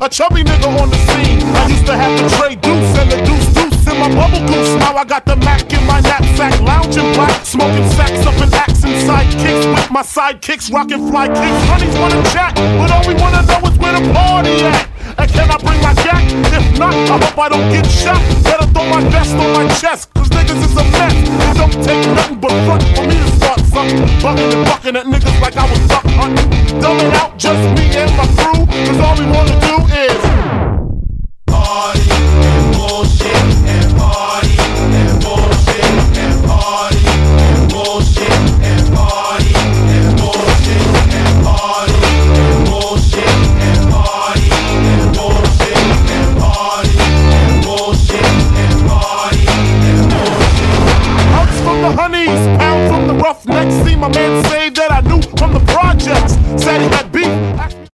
chubby nigga on the scene. I used to have the tray deuce and the deuce in my bubble goose. Now I got the Mac in my knapsack, lounging black, smoking sacks up in axe and sidekicks with my sidekicks, rocking fly kicks. Honeys wanna chat, but all we wanna know is where the party at. And can I bring my jack? If not, I hope I don't get shot. Better throw my vest on my chest, cause niggas is a mess. It don't take nothing but front for me to start something. Bucking and bucking at niggas like I was duck hunting. Dumb it out, just me and my crew, cause all we wanna do is party and bullshit and party and bullshit and party and bullshit and party and bullshit and party and bullshit and party and bullshit and party and bullshit and party and bullshit. Outs from the honeys, pound from the roughnecks. See my man